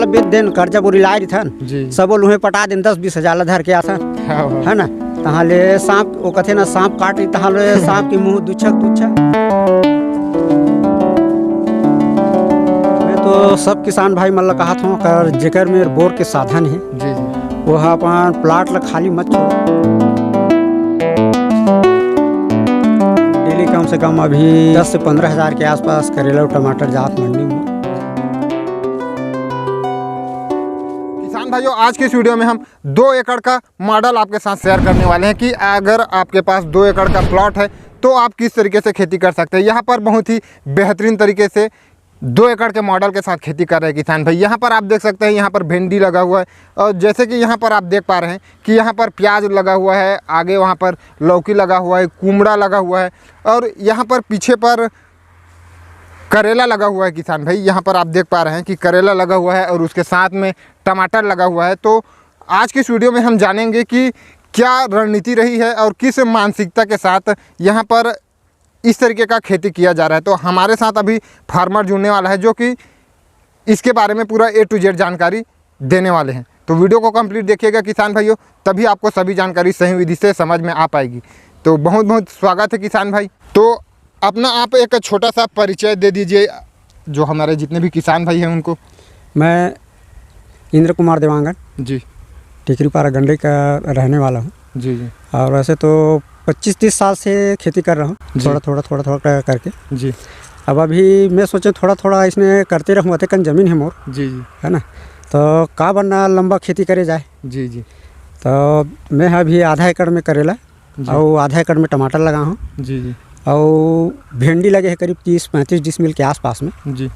ला बेच देन कर्जा बोरी ला रही थन सब लुहे पटा देन 10-20 हजार ला धर के आथन है ना। तहाँ ले सांप वो कथे ना सांप काट रही तहाँ ले सांप के मुँह दुच्छक मैं तो सब किसान भाई मन ला कहा था कर जेकर में बोर के साधन है वो अपन प्लाट ला खाली मत छोड़। डेली कम से कम अभी 10 से 15 हजार के आसपास करेला और टमाटर जात मंडी में। किसान भाइयों, आज के इस वीडियो में हम 2 एकड़ का मॉडल आपके साथ शेयर करने वाले हैं कि अगर आपके पास 2 एकड़ का प्लॉट है तो आप किस तरीके से खेती कर सकते हैं। यहाँ पर बहुत ही बेहतरीन तरीके से 2 एकड़ के मॉडल के साथ खेती कर रहे हैं किसान भाई। यहाँ पर आप देख सकते हैं यहाँ पर भिंडी लगा हुआ है और जैसे कि यहाँ पर आप देख पा रहे हैं कि यहाँ पर प्याज लगा हुआ है, आगे वहाँ पर लौकी लगा हुआ है, कुमड़ा लगा हुआ है और यहाँ पर पीछे पर करेला लगा हुआ है किसान भाई। यहाँ पर आप देख पा रहे हैं कि करेला लगा हुआ है और उसके साथ में टमाटर लगा हुआ है। तो आज की इस वीडियो में हम जानेंगे कि क्या रणनीति रही है और किस मानसिकता के साथ यहाँ पर इस तरीके का खेती किया जा रहा है। तो हमारे साथ अभी फार्मर जुड़ने वाला है जो कि इसके बारे में पूरा A to Z जानकारी देने वाले हैं। तो वीडियो को कंप्लीट देखिएगा किसान भाइयों, तभी आपको सभी जानकारी सही विधि से समझ में आ पाएगी। तो बहुत बहुत स्वागत है किसान भाई। तो अपना आप एक छोटा सा परिचय दे दीजिए जो हमारे जितने भी किसान भाई हैं उनको। मैं इंद्र कुमार देवांगन जी टिकरीपारा गंडे का रहने वाला हूँ जी जी। और वैसे तो 25-30 साल से खेती कर रहा हूँ, थोड़ा करके जी। अब अभी मैं सोचे थोड़ा इसमें करते रहूँ, अतकन जमीन है मोर जी जी है ना, तो का बनना लंबा खेती करे जाए। जी जी। तो मैं अभी आधा एकड़ में करेला और आधा एकड़ में टमाटर लगा हूँ जी जी। और भिंडी लगे है करीब 30-35 डिसमिल के आसपास में जी।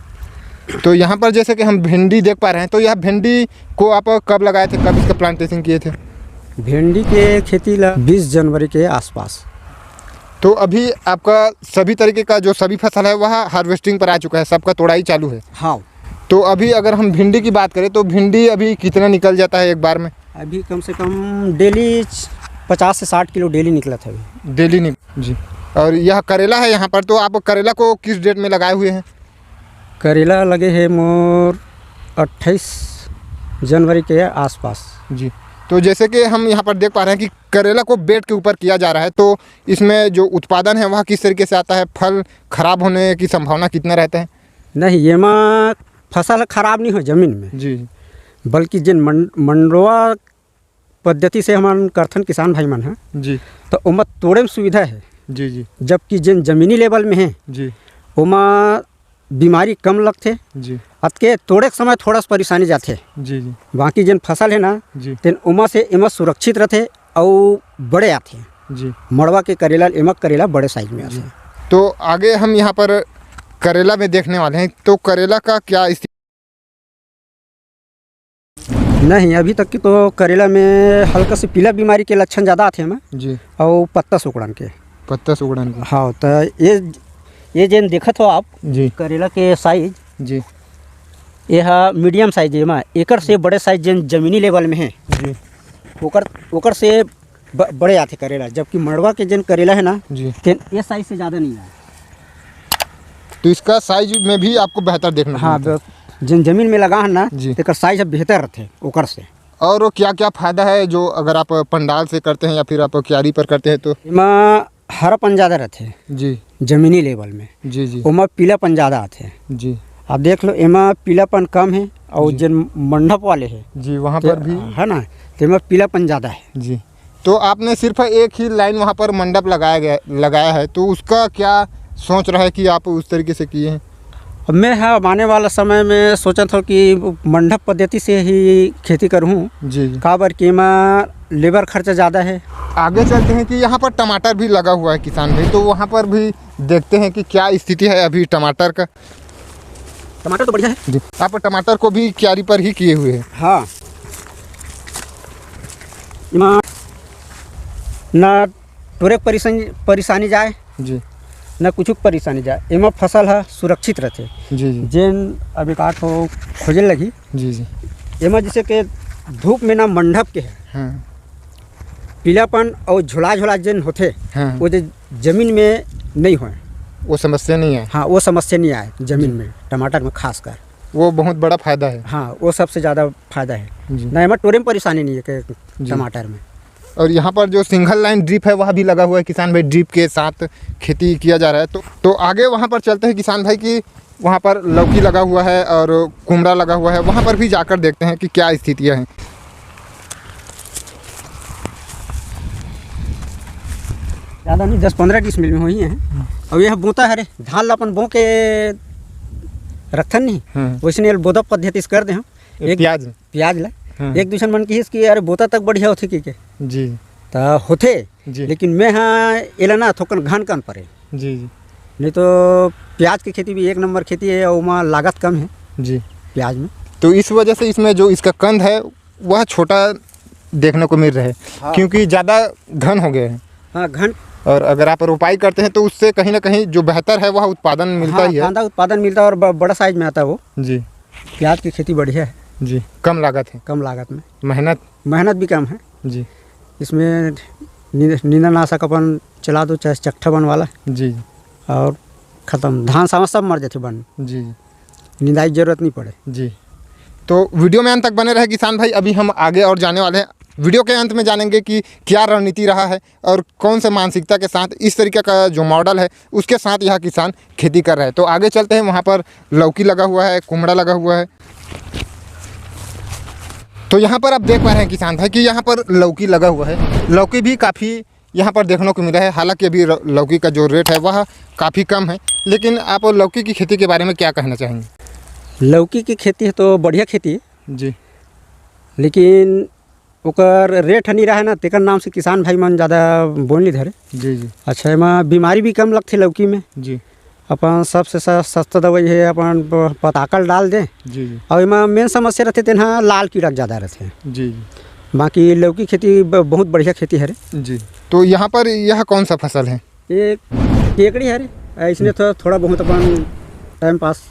तो यहाँ पर जैसे कि हम भिंडी देख पा रहे हैं, तो यह भिंडी को आप कब लगाए थे, कब इसका प्लांटेशन किए थे? भिंडी के खेती ला 20 जनवरी के आसपास। तो अभी आपका सभी तरीके का जो सभी फसल है वह हार्वेस्टिंग पर आ चुका है, सबका तोड़ाई चालू है। हाँ। तो अभी अगर हम भिंडी की बात करें तो भिंडी अभी कितना निकल जाता है एक बार में? अभी कम से कम डेली 50 से 60 किलो डेली निकला था अभी डेली जी। और यह करेला है यहाँ पर, तो आप करेला को किस डेट में लगाए हुए हैं? करेला लगे है मोर 28 जनवरी के आसपास जी। तो जैसे कि हम यहाँ पर देख पा रहे हैं कि करेला को बेड के ऊपर किया जा रहा है, तो इसमें जो उत्पादन है वह किस तरीके से आता है? फल खराब होने की संभावना कितना रहता है? नहीं, ये में फसल खराब नहीं हो जमीन में जी, बल्कि जिन मंडवा पद्धति से हम करथन किसान भाई मन है जी, तो उमा तोड़े में सुविधा है जी जी। जबकि जिन जमीनी लेवल में है जी उमा बीमारी कम लगते जी। अतके तोड़े के समय थोड़ा सा परेशानी जाते जी जी। बाकी जिन फसल है ना तेन उमा से एमा सुरक्षित रहते और बड़े आते जी। मड़वा के करेला एमक करेला बड़े साइज में आते। तो आगे हम यहाँ पर करेला में देखने वाले हैं, तो करेला का क्या स्थिति? नहीं, अभी तक की तो करेला में हल्का से पीला बीमारी के लक्षण ज़्यादा आते हैं जी और पत्ता सुकड़न के। हाँ, तो ये जैन देखत हो आप जी करेला के साइज जी, यह मीडियम साइज है में एकर से बड़े साइज जैन जमीनी लेवल में है जी, ओकर से बड़े आते करेला, जबकि मड़वा के जैन करेला है ना जी ये साइज से ज़्यादा नहीं है। तो इसका साइज में भी आपको बेहतर देखना। हाँ, जिन जमीन में लगा है ना जी, एकर साइज बेहतर रहते ओकर से। और क्या क्या फायदा है जो अगर आप पंडाल से करते हैं या फिर आप क्यारी पर करते हैं? तो इमा हरापन ज़्यादा रहते जी जमीनी लेवल में जी जी। उमा पीलापन ज़्यादा आते जी। आप देख लो एमा पीलापन कम है और जिन मंडप वाले है जी वहाँ पर भी है ना तो एमा पीलापन ज़्यादा है जी। तो आपने सिर्फ एक ही लाइन वहाँ पर मंडप लगाया है, तो उसका क्या सोच रहा है कि आप उस तरीके से किए हैं? मैं हाँ आने वाला समय में सोचा था कि मंडप पद्धति से ही खेती करूँ जी। काबर कि एमा लेबर खर्चा ज़्यादा है। आगे चलते हैं कि यहाँ पर टमाटर भी लगा हुआ है किसान भाई, तो वहाँ पर भी देखते हैं कि क्या स्थिति है अभी टमाटर का। टमाटर तो बढ़िया है जी। आप टमाटर को भी क्यारी पर ही किए हुए हैं? हाँ, ना टोरे परेशानी जाए जी, न कुछ परेशानी जाए, एमा फसल है सुरक्षित रहते जी जी। जैन अभी काट हो खोजे लगी जी जी। एमा जैसे कि धूप में ना मंडप के है हाँ पीलापन और झोला जैन होते हाँ। वो जो जमीन में नहीं हो वो समस्या नहीं है। हाँ, वो समस्या नहीं आए जमीन में टमाटर में खास कर। वो बहुत बड़ा फायदा है। हाँ, वो सबसे ज़्यादा फायदा है। जी। नहीं, मैं टोरे में परेशानी नहीं है कि टमाटर में। और यहाँ पर जो सिंगल लाइन ड्रिप है वह भी लगा हुआ है, किसान भाई ड्रिप के साथ खेती किया जा रहा है। तो आगे वहाँ पर चलते हैं किसान भाई की, वहाँ पर लौकी लगा हुआ है और कुमड़ा लगा हुआ है, वहाँ पर भी जाकर देखते हैं कि क्या स्थितियाँ हैं। ज़्यादा नहीं, 10-15 डिसमिल में हुई हैं। और यह बोता है रे धान ला अपन बो के रखथन नहीं, वैसे बोता पद्धति से कर दे हम एक प्याज ला एक दूसरे मन की कि अरे बोता तक बढ़िया होथे के जी तो होथे जी। लेकिन मैं हाँ एला ना थोकन घन कन पड़े जी। नहीं तो प्याज की खेती भी एक नंबर खेती है और वहाँ लागत कम है जी प्याज में। तो इस वजह से इसमें जो इसका कंद है वह छोटा देखने को मिल रहा है। हाँ। क्योंकि ज़्यादा घन हो गए हैं। हाँ, घन। और अगर आप रोपाई करते हैं तो उससे कहीं ना कहीं जो बेहतर है वह उत्पादन मिलता ही है। हाँ, उत्पादन मिलता है और बड़ा साइज में आता है वो जी। प्याज की खेती बढ़िया है जी, कम लागत है। कम लागत में मेहनत भी कम है जी। इसमें नींदनाशक अपन चला दो चाहे चट्ठा बन वाला जी और ख़त्म, धान सामा सब मर जाते बन जी। निंदाई की जरूरत नहीं पड़े जी। तो वीडियो में अंत तक बने रहे किसान भाई, अभी हम आगे और जाने वाले हैं। वीडियो के अंत में जानेंगे कि क्या रणनीति रहा है और कौन से मानसिकता के साथ इस तरीके का जो मॉडल है उसके साथ यह किसान खेती कर रहे हैं। तो आगे चलते हैं, वहाँ पर लौकी लगा हुआ है, कुमड़ा लगा हुआ है। तो यहाँ पर आप देख पा रहे हैं किसान भाई कि यहाँ पर लौकी लगा हुआ है। लौकी भी काफ़ी यहाँ पर देखने को मिला है। हालांकि अभी लौकी का जो रेट है वह काफ़ी कम है, लेकिन आप लौकी की खेती के बारे में क्या कहना चाहेंगे? लौकी की खेती है तो बढ़िया खेती है जी, लेकिन ओकर रेट नहीं रहा है ना, तेकर नाम से किसान भाई मन ज़्यादा बोल नहीं धरे जी जी। अच्छा, एમાં बीमारी भी कम लगती लौकी में जी। अपन सबसे सस्ता दवाई है अपन पताकल डाल दें जी जी। और एमा मेन समस्या रहते तेना लाल कीड़ा ज़्यादा रहते हैं जी जी। बाकी लौकी खेती बहुत बढ़िया खेती है रे जी। तो यहाँ पर यह कौन सा फसल है? एक केकड़ी है रे, इसने तो थोड़ा बहुत अपन टाइम पास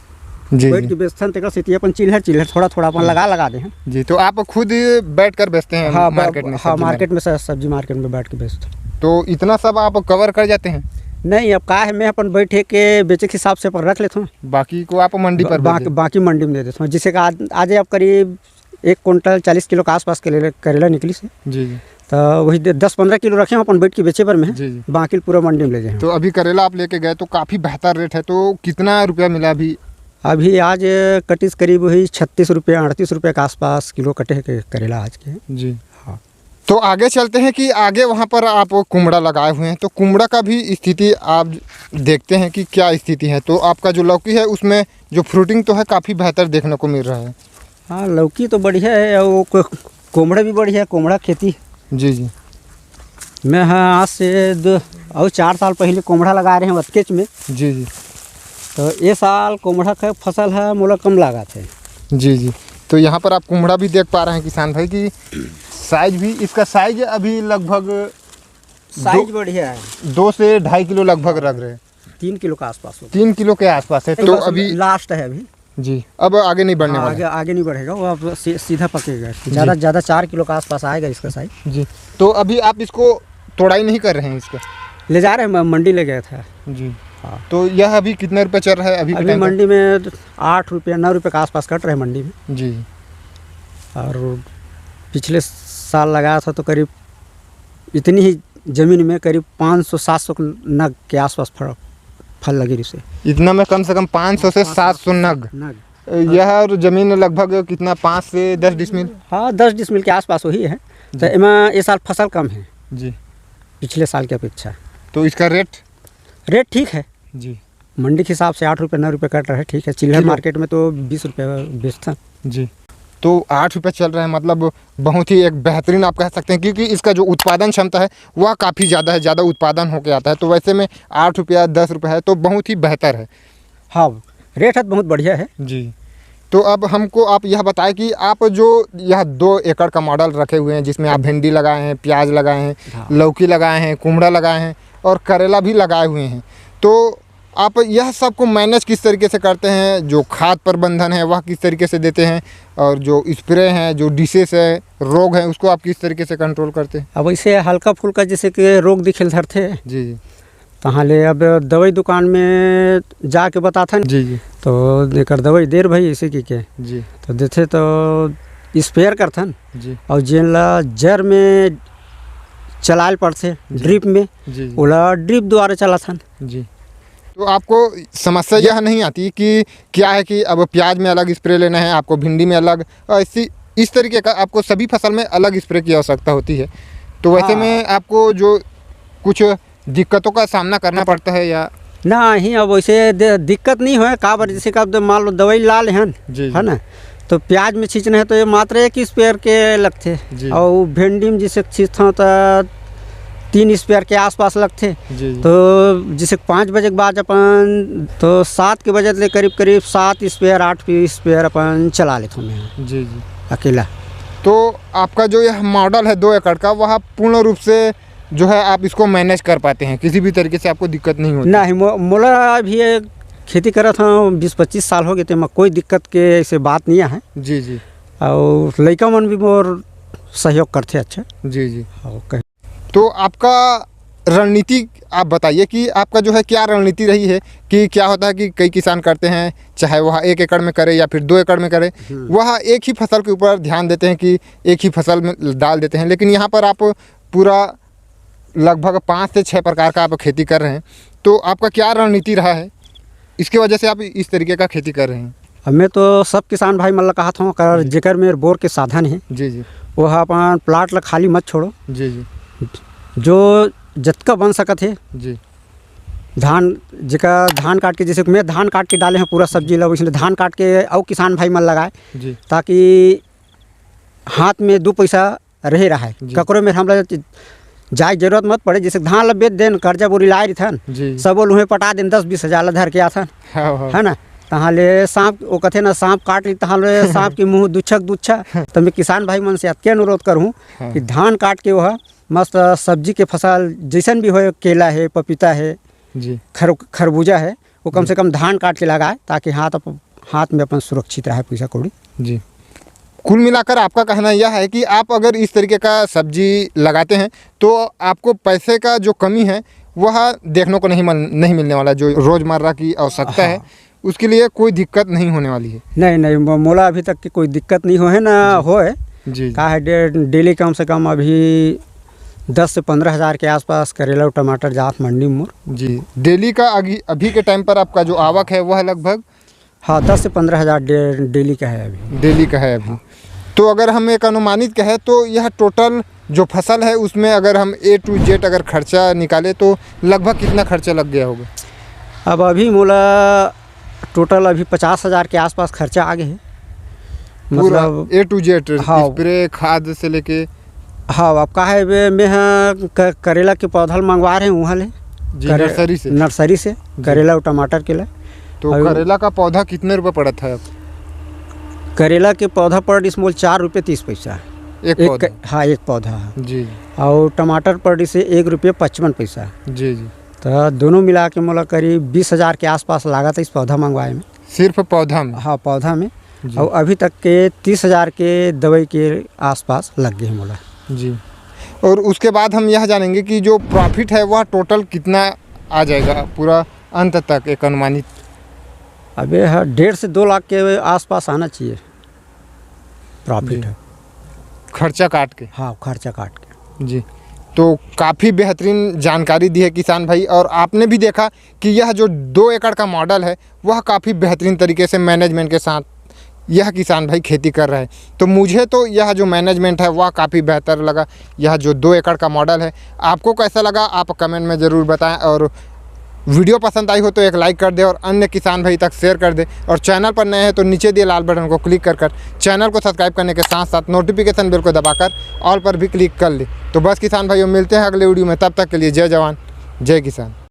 जी बैठ के बेचते हैं खेती अपन चिल्हर थोड़ा थोड़ा अपन लगा दे हैं जी। तो आप खुद बैठ कर बेचते हैं? हाँ, मार्केट में? हाँ, मार्केट में सब्जी मार्केट में बैठ के बेचते हैं। तो इतना सब आप कवर कर जाते हैं? नहीं, अब का है मैं अपन बैठे के बेचे के हिसाब से अपन रख लेता हूँ, बाकी को आप मंडी पर बाकी मंडी में दे देता हूँ। जिससे कि आज अब करीब 1 कुंटल 40 किलो के आसपास करेला निकली से जी जी। तो वही 10-15 किलो रखे अपन बैठ के बेचे पर में जी जी। बाकी पूरा मंडी में ले जाए। तो अभी करेला आप लेके गए तो काफ़ी बेहतर रेट है, तो कितना रुपया मिला अभी आज कटीस करीब वही 36 रुपये 38 रुपये के आसपास किलो कटे हैं करेला आज के जी। हाँ। तो आगे चलते हैं कि आगे वहाँ पर आप कुमड़ा लगाए हुए हैं, तो कुमड़ा का भी स्थिति आप देखते हैं कि क्या स्थिति है। तो आपका जो लौकी है उसमें जो फ्रूटिंग तो है काफ़ी बेहतर देखने को मिल रहा है। हाँ, लौकी तो बढ़िया है और वो कुमड़ा भी बढ़िया है, कुमड़ा खेती जी जी। मैं हाँ आज से 4 साल पहले कुमड़ा लगा रहे हैं वतकेच में जी जी। तो ये साल कुमड़ा का फसल है मोला कम लागत है जी जी। तो यहाँ पर आप कुमड़ा भी देख पा रहे हैं किसान भाई की साइज भी, इसका साइज अभी लगभग साइज बढ़िया है, 2 से 2.5 किलो लगभग लग रहे हैं। 3 किलो के आसपास 3 किलो के आसपास है। तो अभी लास्ट है अभी जी, अब आगे नहीं बढ़ने वाला। आगे नहीं बढ़ेगा वो, अब सीधा पकेगा, ज़्यादा 4 किलो के आसपास आएगा इसका साइज जी। तो अभी आप इसको तोड़ाई नहीं कर रहे हैं? इसका ले जा रहे हैं, मंडी ले गया था जी। हाँ। तो यह अभी कितने रुपए चल रहा है? अभी मंडी में 8 रुपये 9 रुपये के आसपास कट रहे हैं मंडी में जी। और पिछले साल लगाया था तो करीब इतनी ही ज़मीन में करीब 500-700 नग के आसपास फल लगे इसे। इतना में कम से कम 500 से 700 नग। यह ज़मीन लगभग कितना 5 से 10 डिसमिल? हाँ, 10 डिसमिल के आसपास वही है। तो इसमें ये साल फसल कम है जी पिछले साल की अपेक्षा। तो इसका रेट ठीक है जी, मंडी के हिसाब से 8 रुपये 9 रुपये कट रहा है, ठीक है। चिल्हर मार्केट में तो 20 रुपये बेचता जी। तो 8 रुपये चल रहा है, मतलब बहुत ही एक बेहतरीन आप कह सकते हैं, क्योंकि इसका जो उत्पादन क्षमता है वह काफ़ी ज़्यादा है, ज़्यादा उत्पादन होकर आता है। तो वैसे में 8 रुपया 10 रुपये है तो बहुत ही बेहतर है। हाँ, रेट है बहुत बढ़िया है जी। तो अब हमको आप यह बताएं कि आप जो यह 2 एकड़ का मॉडल रखे हुए हैं जिसमें आप भिंडी लगाए हैं, प्याज लगाए हैं, हाँ, लौकी लगाए हैं, कुमड़ा लगाए हैं और करेला भी लगाए हुए हैं, तो आप यह सब को मैनेज किस तरीके से करते हैं? जो खाद प्रबंधन है वह किस तरीके से देते हैं और जो स्प्रे हैं, जो डिसेस है, रोग है, उसको आप किस तरीके से कंट्रोल करते हैं? अब ऐसे हल्का फुल्का जैसे कि रोग दिखेल धरते जी जी, तहाँ ले अब दवाई दुकान में जाके बताथन जी जी तो एकर दवाई देर भाई इसी की जी तो देथे तो स्प्रेयर करथन जी और जेन ला जर में चलाल पड़थे ड्रिप में जी ओला ड्रिप द्वारा चलाथन। जी। तो आपको समस्या यह नहीं आती कि क्या है कि अब प्याज में अलग स्प्रे लेना है, आपको भिंडी में अलग, ऐसी इस तरीके का आपको सभी फसल में अलग स्प्रे की आवश्यकता होती है, तो वैसे में आपको जो कुछ दिक्कतों का सामना करना पड़ता है या नहीं? अब वैसे दिक्कत नहीं है का बर, जैसे कब मान लो दवाई लाल है ना, तो प्याज में छींचना है तो ये मात्र एक स्प्रेयर के लगते, और भिंडी में जैसे छींचता तो 3 स्प्रेयर के आसपास लगते। तो जैसे 5 बजे के बाद अपन तो 7 के बजे ले करीब 7 स्प्रेयर 8 स्प्रेयर अपन चला लेते हैं जी जी अकेला। तो आपका जो यह मॉडल है 2 एकड़ का, वह पूर्ण रूप से जो है आप इसको मैनेज कर पाते हैं, किसी भी तरीके से आपको दिक्कत नहीं होती? नहीं, मोला भी खेती करा था 20-25 साल हो गए थे, मैं कोई दिक्कत के ऐसे बात नहीं है। जी जी। और लड़का मन भी मोर सहयोग करते अच्छा। जी जी। ओके। तो आपका रणनीति आप बताइए कि आपका जो है क्या रणनीति रही है कि क्या होता है कि कई किसान करते हैं, चाहे वह 1 एकड़ में करे या फिर 2 एकड़ में करे, वह एक ही फसल के ऊपर ध्यान देते हैं कि एक ही फसल में डाल देते हैं, लेकिन यहाँ पर आप पूरा लगभग 5 से 6 प्रकार का आप खेती कर रहे हैं, तो आपका क्या रणनीति रहा है, इसकी वजह से आप इस तरीके का खेती कर रहे हैं? अब मैं तो सब किसान भाई मतलब कहा था कर जेकर मेरे बोर के साधन है जी जी वह अपन प्लाट ला खाली मत छोड़ो। जी जी। जो जतका बन सकत है जी। धान जेका धान काट के, जैसे मैं धान काट के डाले हैं पूरा सब्जी ला, वैसे धान काट के और किसान भाई मन लगाए जी, ताकि हाथ में 2 पैसा रहे रहा है, ककरो में हम जाए जरूरत मत पड़े। जैसे धान ला बेच देन, कर्जा बोरी लाए रहन, सब लोहे पटा देन 10-20 हज़ार ला धर के आथन, है ना। तहाँ ले सांप वो कथे ना सांप काट ली, तहाँ ले सांप के मुँह दुच्छा। तो मैं किसान भाई मन से अतके अनुरोध करूँ कि धान काट के वह मस्त सब्जी के फसल जैसन भी हो, केला है, पपीता है जी, खरबूजा है, वो कम से कम धान काट के लगाए ताकि हाथ में अपन सुरक्षित रहे पैसा कौड़ी जी। कुल मिलाकर आपका कहना यह है कि आप अगर इस तरीके का सब्जी लगाते हैं तो आपको पैसे का जो कमी है वह देखने को नहीं मिलने वाला, जो रोज़मर्रा की आवश्यकता है उसके लिए कोई दिक्कत नहीं होने वाली है। नहीं, मोला अभी तक की कोई दिक्कत नहीं हो है ना होए जी। का है डेली कम से कम अभी 10 से 15 हज़ार के आसपास करेला और टमाटर जात मंडी में जी। डेली का अभी के टाइम पर आपका जो आवक है वह लगभग 10 से 15 हज़ार डेली का है अभी। डेली का है अभी। तो अगर हम एक अनुमानित कहें तो यह टोटल जो फसल है उसमें अगर हम A to Z अगर खर्चा निकाले तो लगभग कितना खर्चा लग गया होगा? अब अभी मोला टोटल अभी 50 हज़ार के आसपास खर्चा आ गया है, मतलब A to Z स्प्रे खाद से लेके। हाँ, अब का है मैं करेला के पौधा मंगवा रहे हैं वहाँ ले नर्सरी से करेला और टमाटर के लिए। तो करेला का पौधा कितने रुपये पड़ा था? करेला के पौधा पर स्मॉल 4 रुपये 30 पैसा एक पौधा। हाँ, एक पौधा जी। और टमाटर पर से 1 रुपये 55 पैसा जी जी। तो दोनों मिला के मोला करीब 20 हज़ार के आसपास लागत है इस पौधा मंगवाए में। सिर्फ पौधा में? हाँ, पौधा में। और अभी तक के 30 हज़ार के दवाई के आसपास लग गए मोला जी। और उसके बाद हम यह जानेंगे कि जो प्रॉफिट है वह टोटल कितना आ जाएगा पूरा अंत तक, एक अनुमानित? अबे 1.5 से 2 लाख के आसपास आना चाहिए प्रॉफिट है, खर्चा काट के। हाँ, खर्चा काट के जी। तो काफ़ी बेहतरीन जानकारी दी है किसान भाई, और आपने भी देखा कि यह जो 2 एकड़ का मॉडल है वह काफ़ी बेहतरीन तरीके से मैनेजमेंट के साथ यह किसान भाई खेती कर रहा है। तो मुझे तो यह जो मैनेजमेंट है वह काफ़ी बेहतर लगा। यह जो 2 एकड़ का मॉडल है आपको कैसा लगा आप कमेंट में ज़रूर बताएं, और वीडियो पसंद आई हो तो एक लाइक कर दे और अन्य किसान भाई तक शेयर कर दे, और चैनल पर नए हैं तो नीचे दिए लाल बटन को क्लिक कर चैनल को सब्सक्राइब करने के साथ साथ नोटिफिकेशन बेल को दबाकर ऑल पर भी क्लिक कर ले। तो बस किसान भाइयों, मिलते हैं अगले वीडियो में, तब तक के लिए जय जवान जय किसान।